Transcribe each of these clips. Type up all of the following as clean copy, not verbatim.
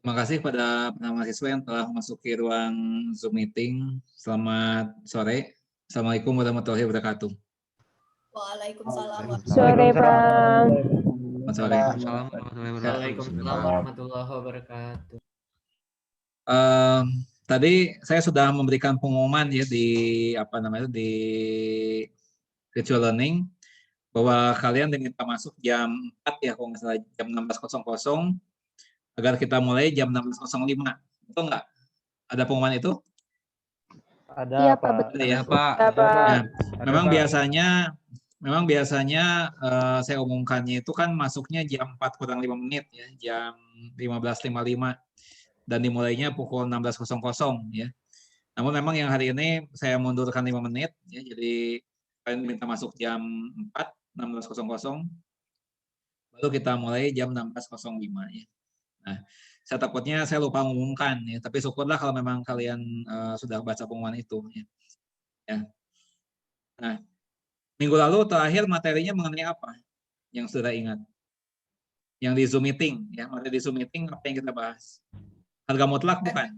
Terima kasih kepada mahasiswa yang telah memasuki ruang Zoom meeting. Selamat sore. Assalamualaikum warahmatullahi wabarakatuh. Waalaikumsalam. Sore, Bang. Selamat sore. Waalaikumsalam warahmatullahi wabarakatuh. Tadi saya sudah memberikan pengumuman ya di di virtual learning bahwa kalian diminta masuk jam 4 ya, kalau nggak salah jam 16.00 agar kita mulai jam 16.05. Betul nggak? Ada pengumuman itu? Ada, ya, Pak. Betul ya, Pak. Ya, Memang biasanya saya umumkannya itu kan masuknya jam 4 kurang 5 menit ya, jam 15.55 dan dimulainya pukul 16.00 ya. Namun memang yang hari ini saya mundurkan 5 menit ya, jadi kalian minta masuk jam 4 16.00 baru kita mulai jam 16.05 ya. Nah, saya takutnya saya lupa mengumumkan ya, tapi syukurlah kalau memang kalian sudah baca pengumuman itu ya. Ya. Nah, minggu lalu terakhir materinya mengenai apa? Yang sudah ingat? Yang di Zoom meeting ya, materi di Zoom meeting apa yang kita bahas? Harga mutlak bukan?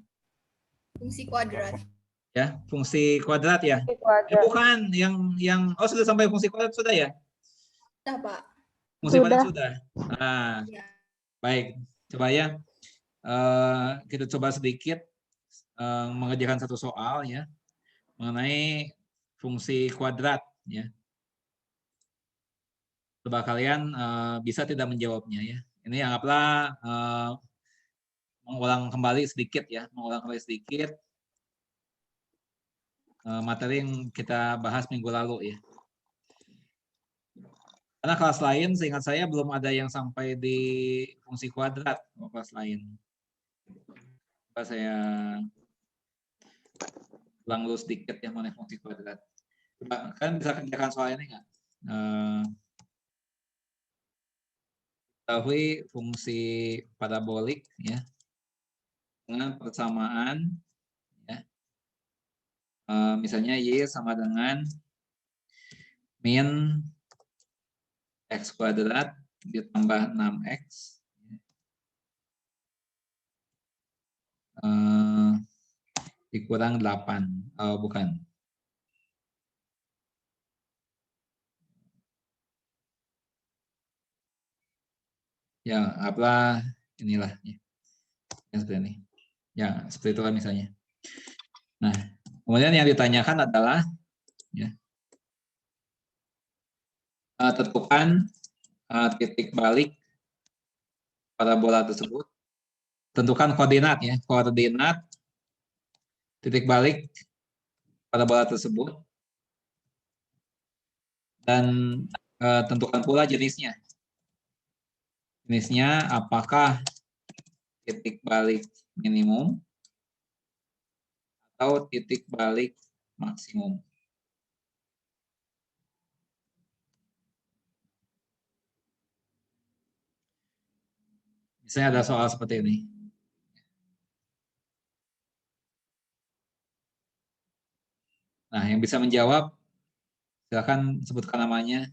Fungsi kuadrat. Ya, fungsi kuadrat ya. Bukan yang sudah sampai fungsi kuadrat sudah ya? Sudah, Pak. Fungsi kuadrat sudah. Nah, ya. Baik. Coba ya, kita coba sedikit mengerjakan satu soal ya mengenai fungsi kuadrat ya. Coba kalian bisa tidak menjawabnya ya. Ini anggaplah mengulang kembali sedikit ya, mengulang kembali sedikit materi yang kita bahas minggu lalu ya. Karena kelas lain seingat saya belum ada yang sampai di fungsi kuadrat kelas lain. Coba saya ulang dulu sedikit ya mengenai fungsi kuadrat. Coba kalian bisa kerjakan soal ini nggak? Ketahui fungsi parabolik ya dengan persamaan ya. Misalnya y sama dengan min x kuadrat ditambah 6x dikurang 8. Bukan. Ya, apalah inilah ya. Yang seperti ini. Ya, seperti itulah misalnya. Nah, kemudian yang ditanyakan adalah ya, tentukan titik balik parabola tersebut. Tentukan koordinat ya, koordinat titik balik parabola tersebut dan tentukan pula jenisnya. Jenisnya apakah titik balik minimum atau titik balik maksimum. Misalnya ada soal seperti ini. Nah, yang bisa menjawab silakan sebutkan namanya.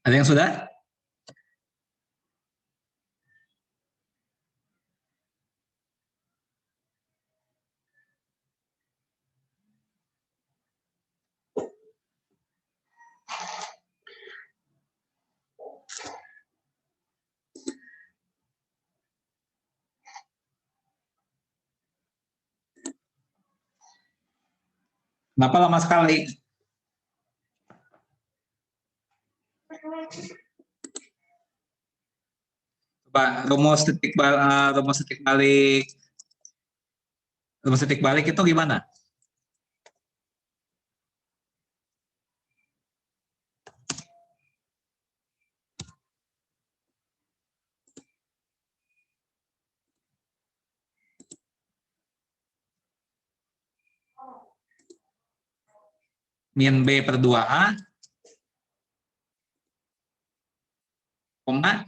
Ada yang sudah? Kenapa lama sekali? Coba rumus titik balik itu gimana? Min B per 2A, koma,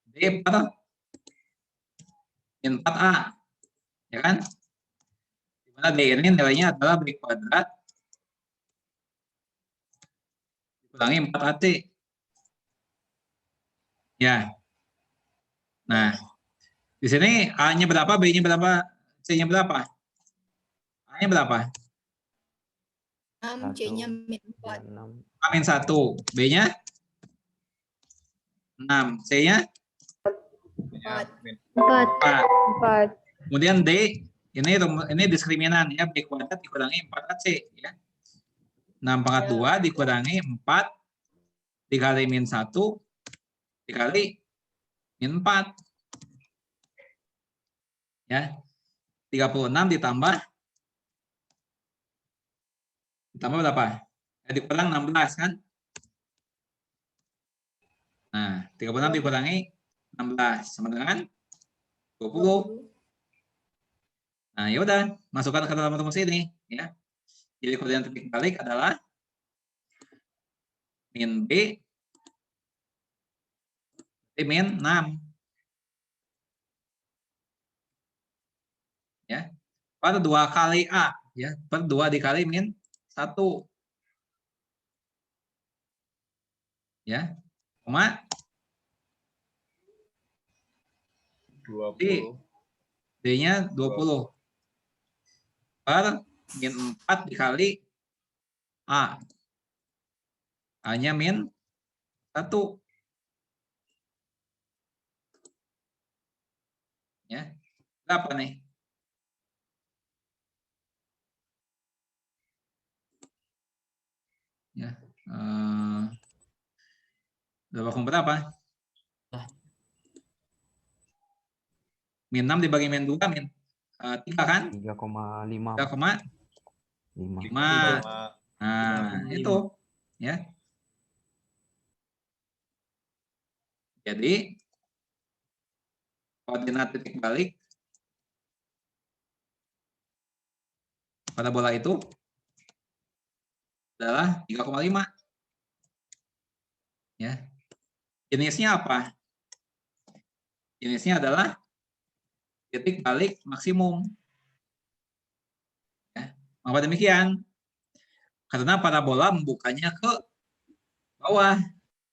D per min 4A, ya kan? Dimana D ini nilainya adalah B kuadrat dikurangi 4AC. Ya. Nah, di sini A-nya berapa, B-nya berapa, C-nya berapa? A-nya berapa? 6, C-nya min 4. A min 1, B-nya 6, C-nya 4. 4. Kemudian D, ini diskriminan ya, B kuadrat dikurangi 4AC ya. 6 pangkat 2 dikurangi 4 dikali min 1 dikali min 4. Ya. 36 ditambah berapa? Dikurang 16 kan? Nah, 36 dikurangi 16 sama dengan 20. Nah, ya udah, masukkan ke dalam rumus ini ya. Jadi koordinat titik balik adalah min B min 6. Ya. Per 2 kali A ya, per 2 dikali min 1. Ya. Koma 20. D-nya 20. Per min 4 dikali A. A-nya min 1. Ya. Berapa nih? Ya. 2,berapa? Min 6 dibagi min 2, min 3 kan? 3,5. 3,5. Nah, itu. Ya. Jadi, koordinat titik balik pada bola itu adalah 3,5. Ya. Jenisnya apa? Jenisnya adalah titik balik maksimum. Ya. Mengapa demikian? Karena parabola membukanya ke bawah.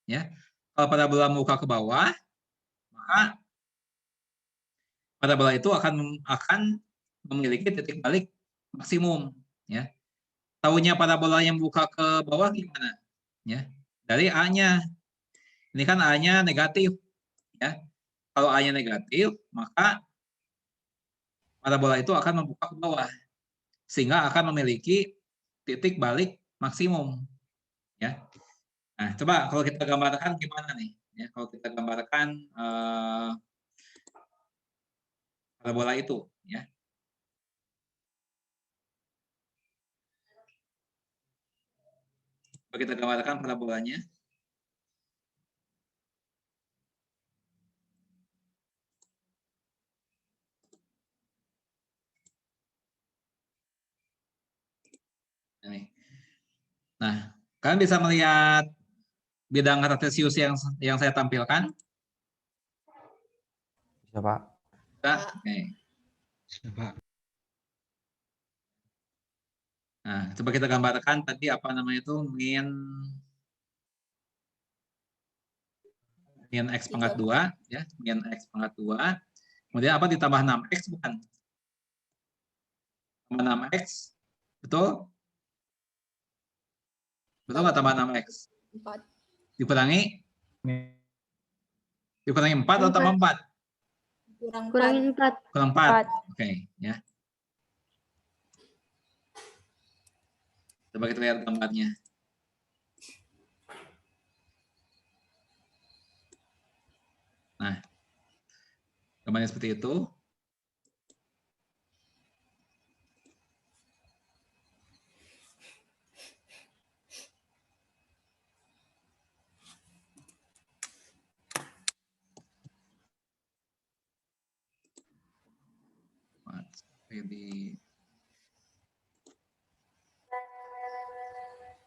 Ya. Kalau parabola membuka ke bawah, maka parabola itu akan memiliki titik balik maksimum. Ya. Tahunya parabola yang buka ke bawah gimana? Ya. Dari A-nya. Ini kan A-nya negatif. Ya. Kalau A-nya negatif, maka parabola itu akan membuka ke bawah. Sehingga akan memiliki titik balik maksimum. Ya. Nah, coba kalau kita gambarkan gimana nih? Ya, kalau kita gambarkan parabola itu. Ya. Coba kita gambarkan parabolanya. Nah, kalian bisa melihat bidang kartesius yang saya tampilkan? Bisa, Pak. Bisa? Oke. Bisa, Pak. Nah, coba kita gambarkan tadi apa namanya itu min X pangkat 2, ya, min X pangkat 2. Kemudian apa ditambah 6X, bukan? Tambah 6X, betul? Betul nggak tambah 6X? 4. Dikurangi? Dikurangi 4 atau tambah 4? Kurangin 4. Kurang 4. Oke, ya. Coba kita lihat gambarnya. Nah, gambarnya seperti itu.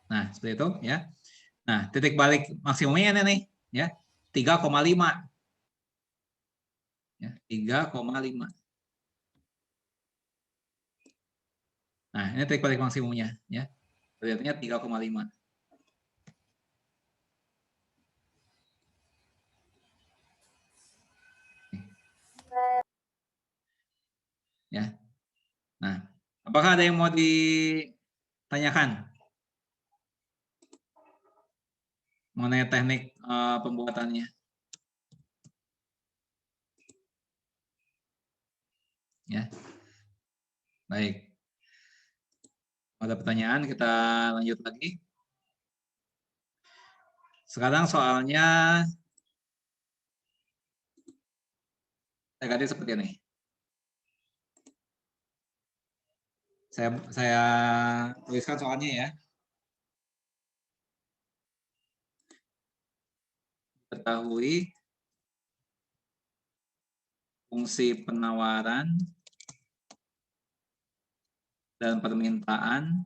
Nah, seperti itu, ya. Nah, titik balik maksimumnya ini nih, ya, 3,5. Ya, 3,5. Nah, ini titik balik maksimumnya, ya. Berarti 3,5. Ya. Nah, apakah ada yang mau ditanyakan mengenai teknik pembuatannya? Ya. Baik. Ada pertanyaan, kita lanjut lagi. Sekarang soalnya saya ganti seperti ini. Saya tuliskan soalnya ya. Ketahui fungsi penawaran dan permintaan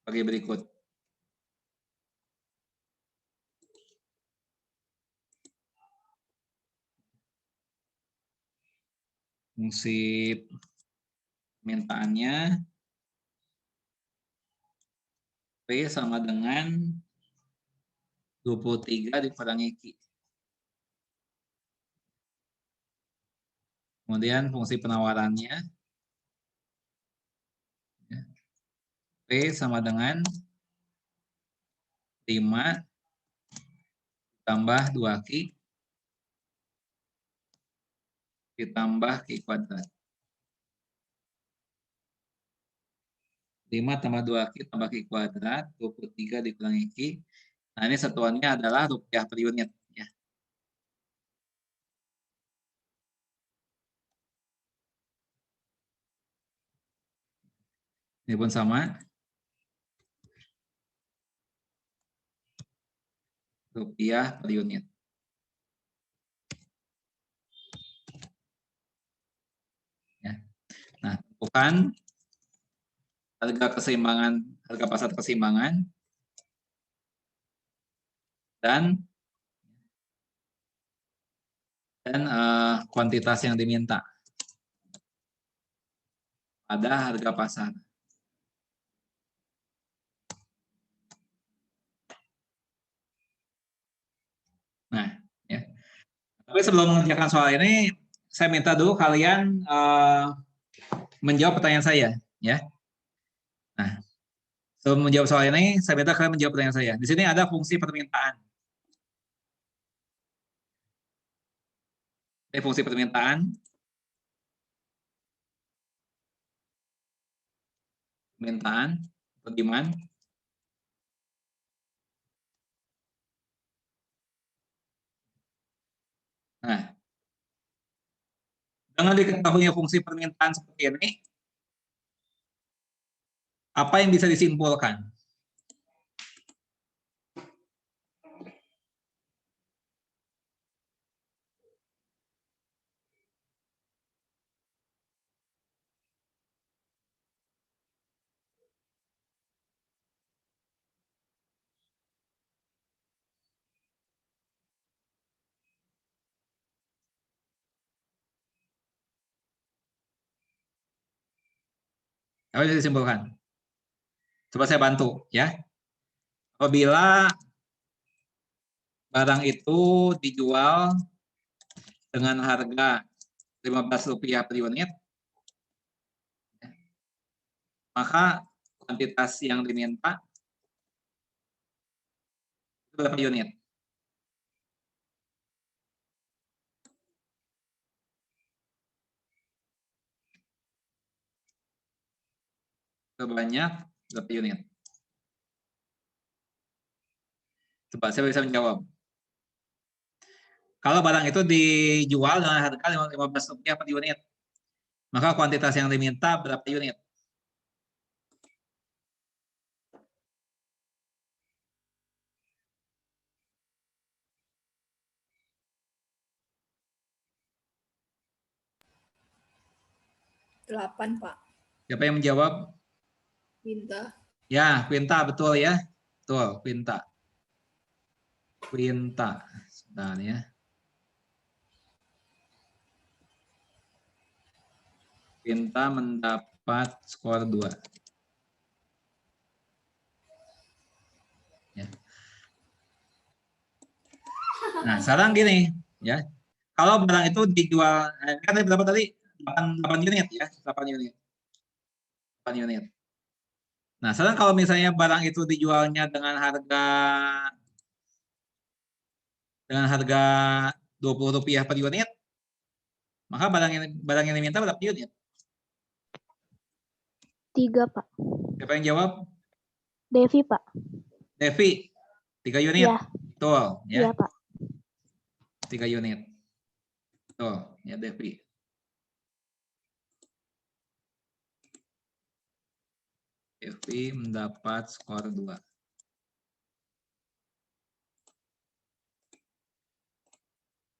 sebagai berikut. Fungsi permintaannya P sama dengan 23 dikurangi Q. Kemudian fungsi penawarannya P sama dengan 5 tambah 2Q ditambah Q kuadrat. 5 tambah 2Q tambah Q kuadrat, 23 dikurangi Q. Nah, ini satuannya adalah rupiah per unit. Ya. Ini pun sama. Rupiah per unit. Ya. Nah, tentukan harga keseimbangan, harga pasar keseimbangan, dan kuantitas yang diminta pada harga pasar. Nah, ya. Tapi sebelum mengerjakan soal ini, saya minta dulu kalian menjawab pertanyaan saya, ya. Nah, sebelum menjawab soal ini, saya minta kalian menjawab pertanyaan saya. Di sini ada fungsi permintaan. Ini fungsi permintaan. Permintaan atau demand. Nah, dengan diketahuinya fungsi permintaan seperti ini, apa yang bisa disimpulkan? Apa yang bisa disimpulkan? Coba saya bantu ya. Apabila barang itu dijual dengan harga Rp15 per unit, maka kuantitas yang diminta itu berapa unit? Sebanyak berapa unit? Coba saya bisa menjawab. Kalau barang itu dijual dengan harga Rp15 per unit, maka kuantitas yang diminta berapa unit? Delapan, Pak. Siapa yang menjawab? Pinta. Ya, Quinta, betul ya. Betul, Quinta. Quinta. Sebentar ya. Quinta mendapat skor 2. Ya. Nah, sekarang gini, ya. Kalau barang itu dijual, kan berapa tadi? 8 unit ya, 8 unit. 8 unit. Nah, sekarang kalau misalnya barang itu dijualnya dengan harga Rp20 per unit, maka barang yang diminta berapa unit? 3, Pak. Siapa yang jawab? Devi, Pak. Devi, 3 unit. Ya. Betul, ya. Iya, Pak. 3 unit. Betul, ya Devi. Devi mendapat skor 2.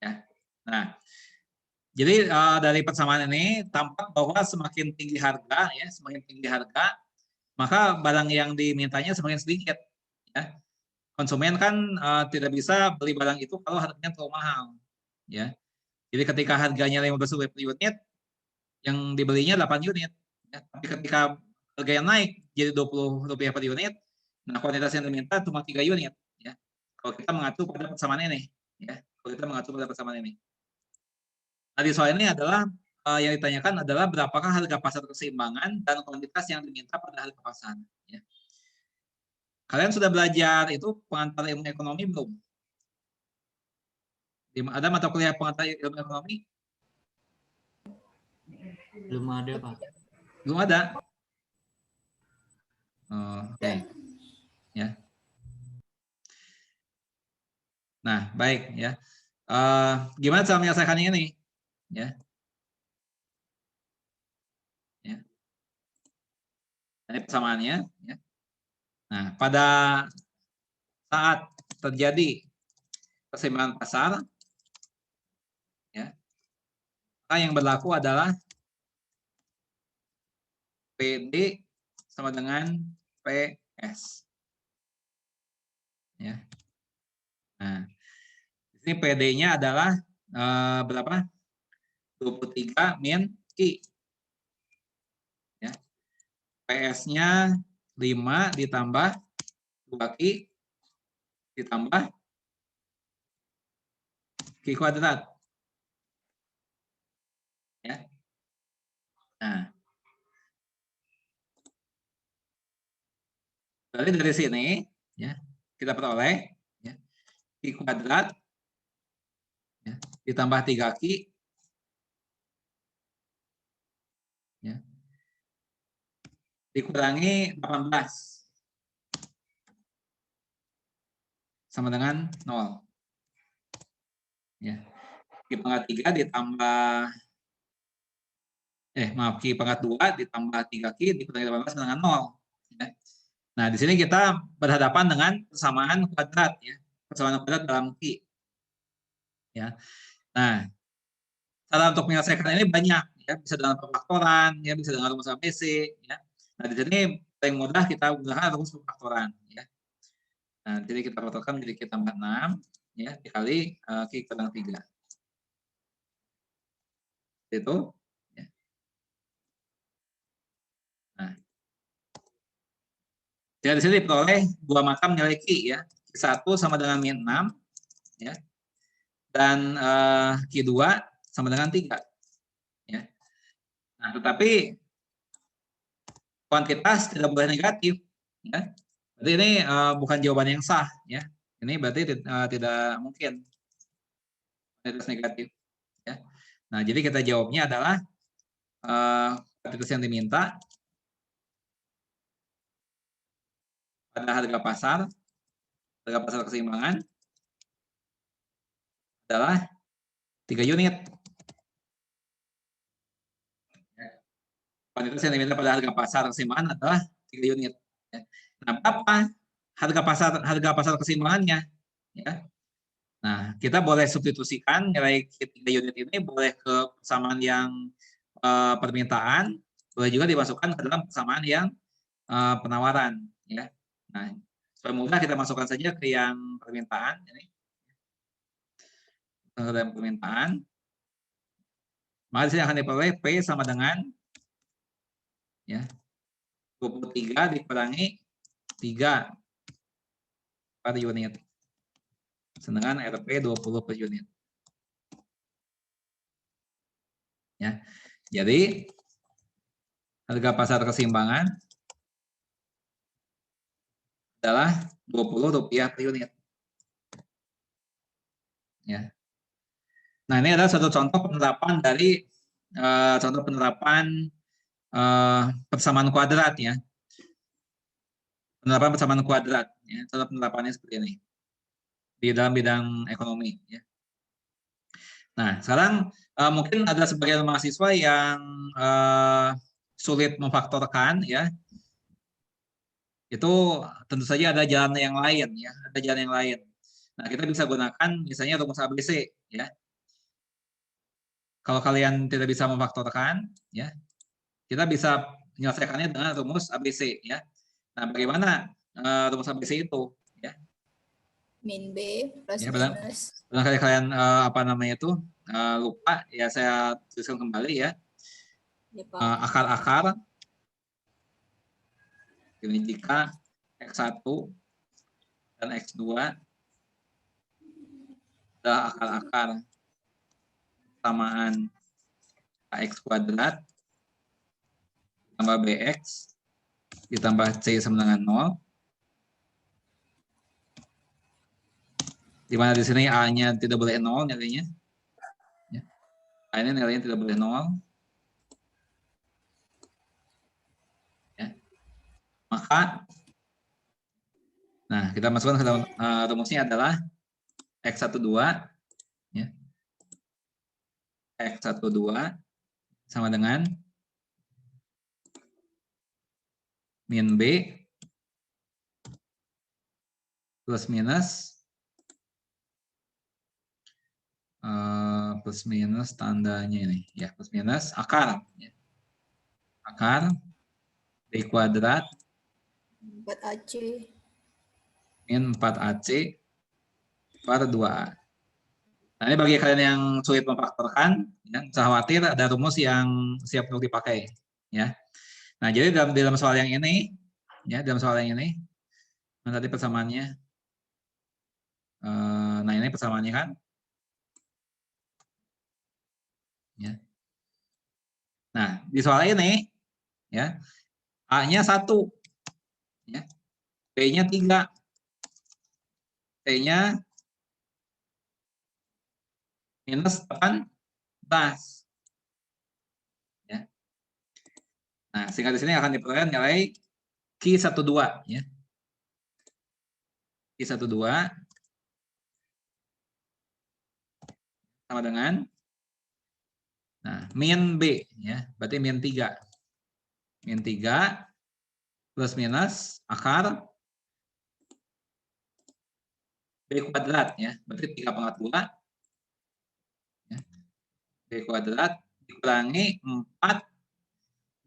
Ya. Nah, jadi dari persamaan ini tampak bahwa semakin tinggi harga, ya, semakin tinggi harga, maka barang yang dimintanya semakin sedikit. Ya. Konsumen kan tidak bisa beli barang itu kalau harganya terlalu mahal. Ya. Jadi ketika harganya Rp15 per unit, yang dibelinya 8 unit. Ya. Tapi ketika harganya naik jadi Rp20 per unit, nah kuantitas yang diminta cuma 3 unit. Ya. Kalau kita mengacu pada persamaan ini. Ya. Kalau kita mengacu pada persamaan ini. Nah, di soal ini adalah yang ditanyakan adalah berapakah harga pasar keseimbangan dan kuantitas yang diminta pada harga pasar. Ya. Kalian sudah belajar itu pengantar ilmu ekonomi belum? Ada mata kuliah pengantar ilmu ekonomi? Belum ada, Pak. Belum ada. Oke. Ya. Nah, baik ya. Gimana cara menyelesaikannya ini? Ya. Ya. Ini persamaannya. Ya. Nah, pada saat terjadi keseimbangan pasar, ya, maka yang berlaku adalah PD sama dengan PS. Ya. Nah, di sini PD-nya adalah berapa? 23 min Q. Ya. PS-nya 5 ditambah 2Q ditambah Q kuadrat. Ya. Nah, dari sini ya, kita peroleh ya, Q kuadrat ya, ditambah 3Q ya, dikurangi 18 sama dengan 0. Ya. Q pangkat 3 ditambah Q pangkat 2 ditambah 3Q dikurangi 18 sama dengan 0. Ya. Nah, di sini kita berhadapan dengan persamaan kuadrat ya. Persamaan kuadrat dalam Q. Ya. Nah, cara untuk menyelesaikan ini banyak ya, bisa dengan pemfaktoran, ya, bisa dengan rumus ABC ya. Nah, di sini paling mudah kita gunakan rumus pemfaktoran ya. Nah, jadi kita faktorkan menjadi Q tambah 6 ya dikali Q kurang 3. Itu ya. Nah, Jadi di sini diperoleh dua makam nilai Q ya. Q1 sama dengan min 6 ya. Dan Q2 sama dengan 3 ya. Nah, tetapi kuantitas tidak boleh negatif ya. Berarti ini bukan jawaban yang sah ya. Ini berarti tidak mungkin kuantitas negatif ya. Nah, jadi kita jawabnya adalah kuantitas yang diminta pada harga pasar keseimbangan adalah 3 unit. Kuantitas yang diminta pada harga pasar keseimbangan adalah 3 unit. Nah, berapa harga pasar keseimbangannya? Ya. Nah, kita boleh substitusikan nilai 3 unit ini boleh ke persamaan yang permintaan, boleh juga dimasukkan ke dalam persamaan yang penawaran. Ya. Nah, supaya mudah kita masukkan saja ke yang permintaan. Ini. Ke dalam permintaan. Maka di sini akan diperoleh P sama dengan ya 23 dikurangi 3 per unit. Sedangkan Rp 20 per unit. Ya. Jadi harga pasar keseimbangan adalah Rp20 per unit. Ya. Nah, ini adalah satu contoh penerapan dari persamaan kuadrat ya. Penerapan persamaan kuadrat ya. Contoh penerapannya seperti ini. Di dalam bidang ekonomi ya. Nah, sekarang mungkin ada sebagian mahasiswa yang sulit memfaktorkan ya. Itu tentu saja ada jalan yang lain ya, ada jalan yang lain. Nah, kita bisa gunakan misalnya rumus ABC ya. Kalau kalian tidak bisa memfaktorkan ya, kita bisa menyelesaikannya dengan rumus ABC ya. Nah, bagaimana rumus ABC itu ya? Min B plus Ya, minus. barangkali kalian lupa ya, saya tuliskan kembali ya. Akar-akar ini jika X1 dan X2 adalah akar-akar persamaan AX kuadrat tambah BX ditambah C sama dengan 0. Di mana di sini A-nya tidak boleh 0 nilainya. Ya. A ini nilainya tidak boleh 0. Ya. Maka nah, kita masukkan ke dalam rumusnya adalah X12 ya. X12 sama dengan min B plus minus tandanya ini ya, plus minus akar ya. Akar B kuadrat 4AC min 4AC per 2A. Nah, ini bagi kalian yang sulit memfaktorkan, ya, jangan khawatir, ada rumus yang siap untuk dipakai ya. Nah, jadi dalam soal yang ini ya, dalam soal yang ini tadi persamaannya nah ini persamaannya kan ya. Nah, di soal ini ya, A-nya 1 ya. B-nya 3. C-nya minus 18 ya. Nah, sehingga di sini akan diperoleh nilai Q12 ya. Q12 sama dengan min B ya, berarti min 3. Min 3 plus minus akar B kuadrat ya, berarti 3/2 ya. B kuadrat dikurangi 4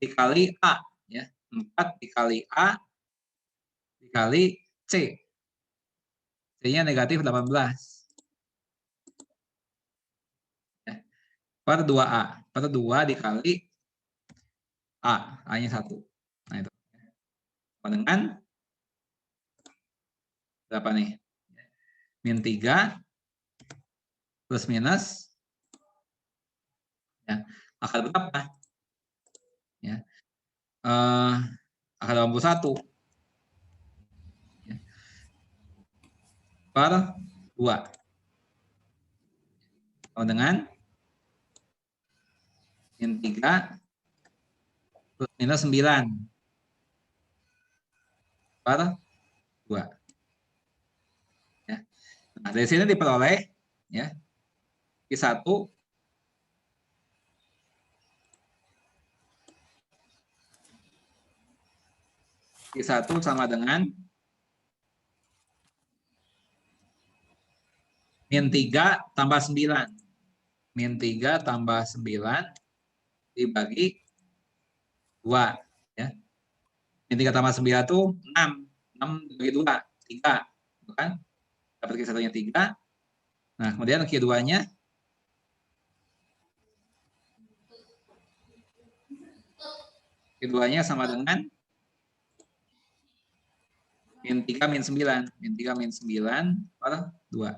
dikali A ya. 4 dikali A dikali C. C-nya negatif 18 ya. Per 2A. Per 2 dikali A. A-nya 1. Nah, itu. Dengan berapa nih? Min 3 plus minus ya, akar berapa? Ya. Akar 81 ya, per 2 sama dengan min 3 plus minus 9 per 2. Ya. Nah, dari sini diperoleh ya, Q1 sama dengan min 3 tambah 9. Min 3 tambah 9 dibagi 2. Ya. Min 3 tambah 9 itu 6. 6 dibagi 2, 3. Bukan? Dapat Q1-nya 3. Nah, kemudian Q2-nya sama dengan min 3 min 9. Min 3 min 9 per 2.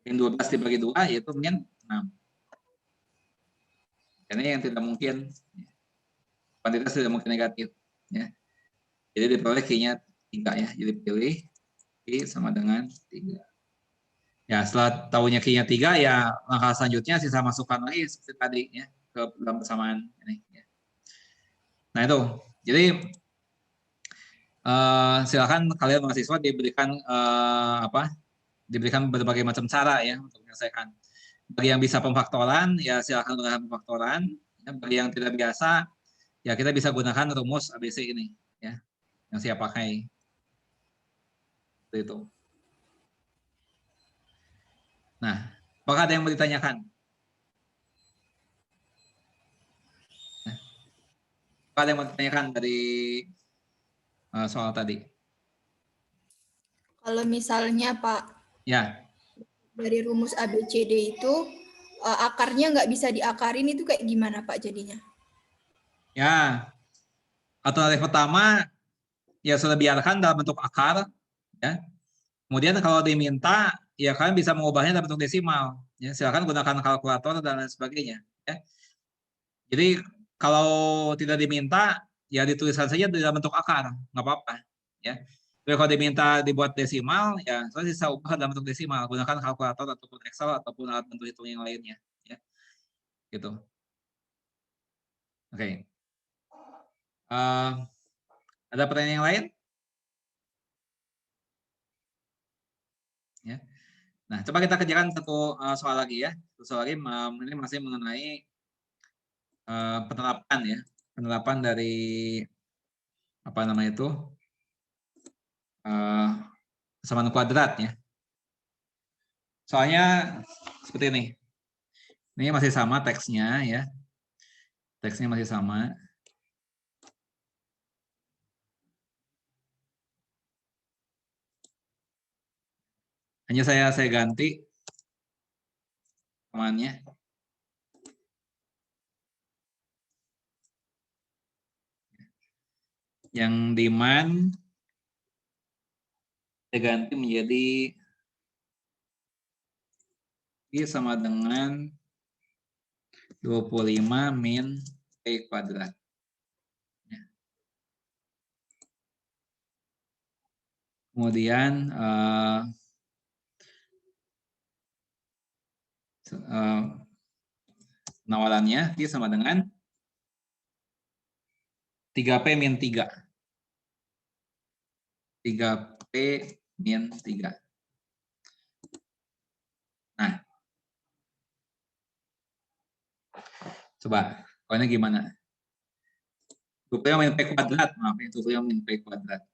Min 12 dibagi 2 yaitu min 6. Ini yang tidak mungkin, kuantitas tidak mungkin negatif. Ya. Jadi diperoleh Q-nya 3 ya. Jadi pilih Q sama dengan 3. Ya, setelah tahunya Q-nya 3 ya langkah selanjutnya sisa masukkan lagi seperti tadi ya ke dalam persamaan ini. Ya. Nah itu, jadi silakan kalian mahasiswa diberikan diberikan berbagai macam cara ya untuk menyelesaikan. Bagi yang bisa pemfaktoran, ya silakan gunakan pemfaktoran. Ya, bagi yang tidak biasa, ya kita bisa gunakan rumus ABC ini, ya, yang saya pakai. Seperti itu. Nah, apakah ada yang mau ditanyakan? Nah, apakah ada yang mau ditanyakan dari soal tadi? Kalau misalnya Pak, Ya. dari rumus ABCD itu akarnya nggak bisa diakarin itu kayak gimana Pak jadinya? Ya, alternatif pertama ya sudah biarkan dalam bentuk akar, ya. Kemudian kalau diminta, ya kalian bisa mengubahnya dalam bentuk desimal. Ya, silakan gunakan kalkulator dan lain sebagainya. Ya. Jadi kalau tidak diminta, ya dituliskan saja dalam bentuk akar, nggak apa-apa. Ya. Tapi kalau diminta dibuat desimal, ya saya bisa ubah dalam bentuk desimal. Gunakan kalkulator ataupun Excel ataupun alat bantu hitung yang lainnya. Ya. Gitu. Oke. Ada pertanyaan yang lain? Ya. Nah, coba kita kerjakan satu soal lagi ya. Satu soal lagi ini masih mengenai penerapan ya. Penerapan dari apa namanya itu? Persamaan kuadrat ya. Soalnya seperti ini. Ini masih sama teksnya ya. Teksnya masih sama. Hanya saya ganti persamaan. Yang demand saya ganti menjadi I sama dengan 25 min P kuadrat. Kemudian penawarannya I sama dengan 3P min 3. 3P min 3. Nah, coba, pokoknya gimana? 2P min P kuadrat, maaf ya, 2P min P kuadrat.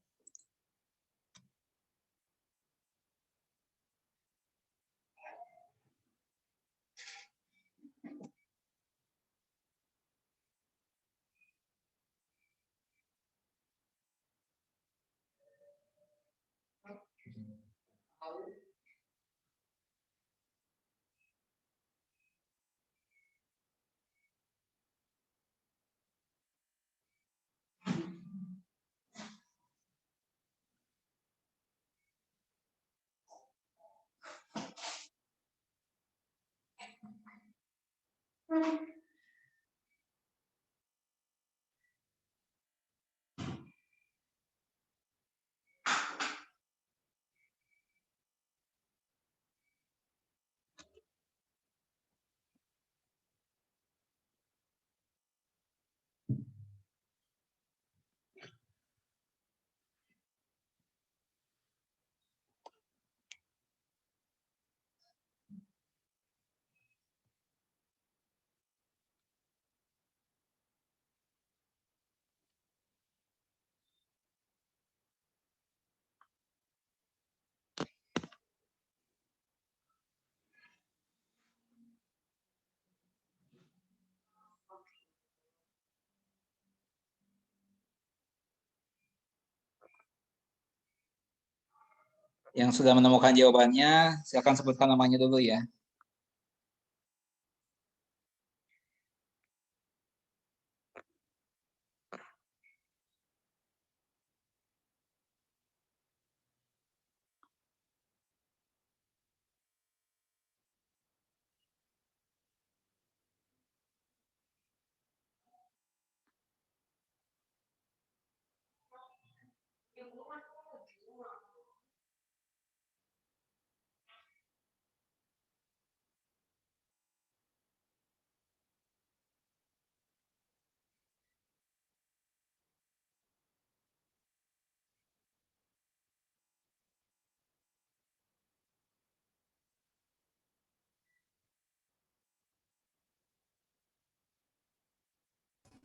Yang sudah menemukan jawabannya, silakan sebutkan namanya dulu ya.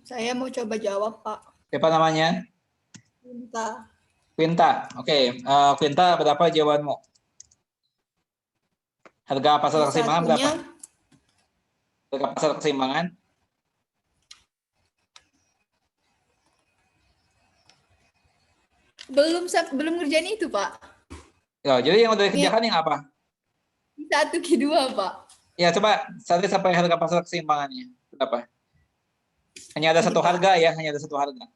Saya mau coba jawab, Pak. Siapa namanya? Minta. Quinta. Oke, Quinta, berapa jawabanmu? Harga pasar keseimbangan berapa? Satunya Harga pasar keseimbangan? belum ngerjain itu, Pak. Ya, jadi yang udah dikerjakan yang apa? Satu kedua, Pak. Ya, coba sampai harga pasar keseimbangannya berapa? Hanya ada Ini, satu Pak. harga ya, hanya ada satu harga.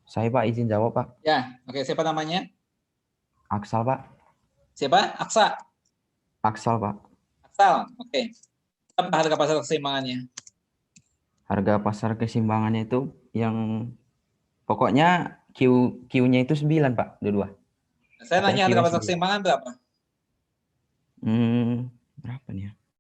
Saya Pak izin jawab Pak. Ya, oke, siapa namanya? Aksal Pak. Siapa? Aksa. Aksal Pak. Aksal. Oke. Apa harga pasar keseimbangannya? Harga pasar keseimbangannya itu yang pokoknya Q-nya itu 9 Pak, dua. Saya Pokoknya nanya harga Q-nya pasar 9. keseimbangan berapa? Berapa nih ya?